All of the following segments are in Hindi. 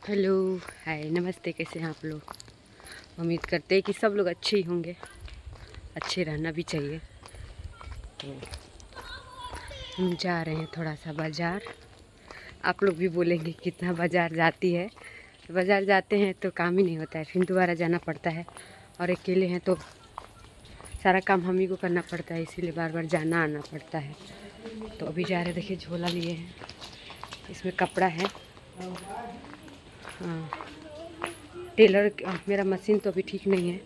हेलो, हाय, नमस्ते। कैसे हैं आप लोग? उम्मीद करते हैं कि सब लोग अच्छे ही होंगे। अच्छे रहना भी चाहिए। तो हम जा रहे हैं थोड़ा सा बाज़ार। आप लोग भी बोलेंगे कितना बाज़ार जाती है। तो बाज़ार जाते हैं तो काम ही नहीं होता है, फिर दोबारा जाना पड़ता है। और अकेले हैं तो सारा काम हम ही को करना पड़ता है, इसीलिए बार बार जाना आना पड़ता है। तो अभी जा रहे, देखिए झोला लिए हैं, इसमें कपड़ा है। हाँ, टेलर मेरा मशीन तो अभी ठीक नहीं है,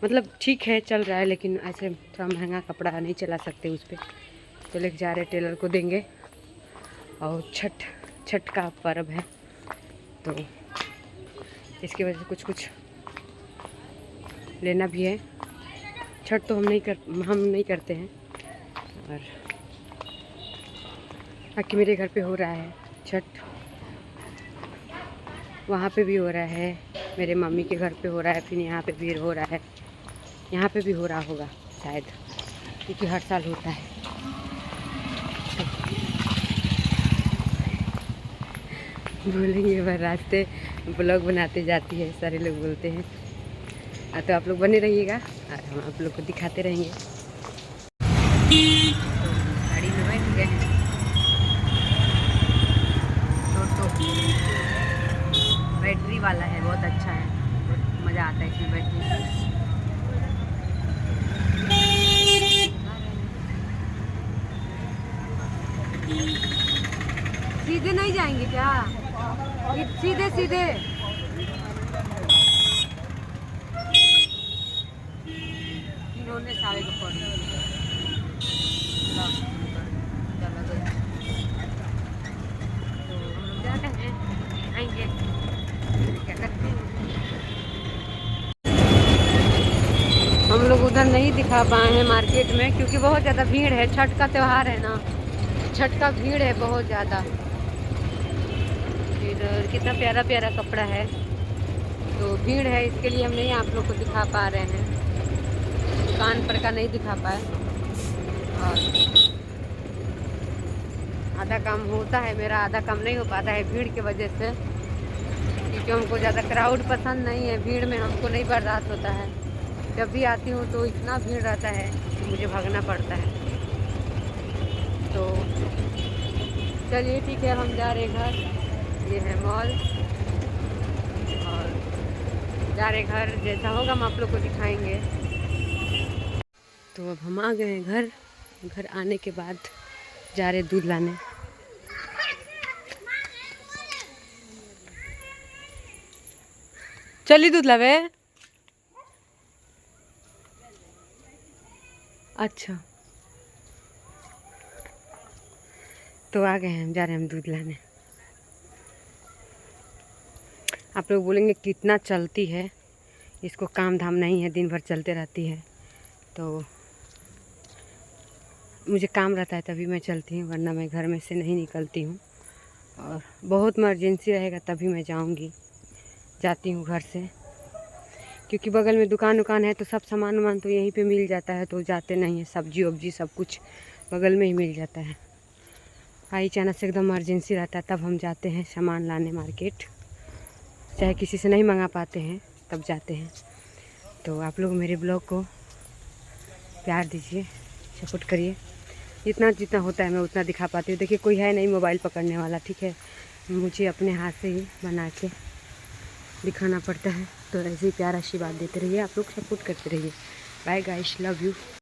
मतलब ठीक है, चल रहा है, लेकिन ऐसे थोड़ा महंगा कपड़ा नहीं चला सकते उस पर। तो लेके जा रहे टेलर को देंगे। और छठ का पर्व है, तो इसकी वजह से कुछ लेना भी है। छठ तो हम नहीं करते हैं। और बाकी मेरे घर पे हो रहा है छठ, वहाँ पे भी हो रहा है, मेरे मम्मी के घर पे हो रहा है, फिर यहाँ पे भी हो रहा है, यहाँ पे भी हो रहा होगा शायद, क्योंकि हर साल होता है। बोलेंगे वह रास्ते ब्लॉग बनाते जाती है, सारे लोग बोलते हैं। तो आप लोग बने रहिएगा और हम आप लोग को दिखाते रहेंगे। तो गाड़ी में बैठ गए हैं। तो बैटरी वाला है, बहुत अच्छा है, बहुत मज़ा आता है इसमें बैठने। सीधे नहीं जाएंगे क्या? सीधे सीधे इन्होंने सारे को पढ़ आएंगे, क्या करते हैं। हम लोग उधर नहीं दिखा पाए हैं मार्केट में, क्योंकि बहुत ज़्यादा भीड़ है। छठ का त्यौहार है ना, छठ का भीड़ है बहुत ज़्यादा। इधर कितना प्यारा प्यारा कपड़ा है, तो भीड़ है, इसके लिए हम नहीं आप लोग को दिखा पा रहे हैं। दुकान पर का नहीं दिखा पाए। और आधा काम होता है मेरा, आधा काम नहीं हो पाता है भीड़ की वजह से, क्योंकि हमको ज़्यादा क्राउड पसंद नहीं है। भीड़ में हमको नहीं बर्दाश्त होता है। जब भी आती हूँ तो इतना भीड़ रहता है कि मुझे भागना पड़ता है। तो चलिए ठीक है, हम जा रहे घर। ये है मॉल, और जा रहे घर। जैसा होगा हम आप लोग को दिखाएंगे। तो अब हम आ गए हैं घर। घर आने के बाद जा रहे दूध लाने। चली दूध लावे। अच्छा, तो आ गए हैं, हम जा रहे हैं हम दूध लाने। आप लोग बोलेंगे कितना चलती है, इसको काम धाम नहीं है, दिन भर चलते रहती है। तो मुझे काम रहता है तभी मैं चलती हूँ, वरना मैं घर में से नहीं निकलती हूँ। और बहुत इमरजेंसी रहेगा तभी मैं जाती हूँ घर से, क्योंकि बगल में दुकान है, तो सब सामान वामान तो यहीं पे मिल जाता है, तो जाते नहीं हैं। सब्जी वब्जी सब कुछ बगल में ही मिल जाता है। आई अचानक से एकदम इमरजेंसी रहता है, तब हम जाते हैं सामान लाने मार्केट, चाहे किसी से नहीं मंगा पाते हैं तब जाते हैं। तो आप लोग मेरे ब्लॉग को प्यार दीजिए, सपोर्ट करिए। जितना होता है मैं उतना दिखा पाती हूँ। देखिए कोई है नहीं मोबाइल पकड़ने वाला, ठीक है, मुझे अपने हाथ से ही बना के दिखाना पड़ता है। तो ऐसे ही प्यार आशीर्वाद देते रहिए, आप लोग सपोर्ट करते रहिए। Bye guys, love you.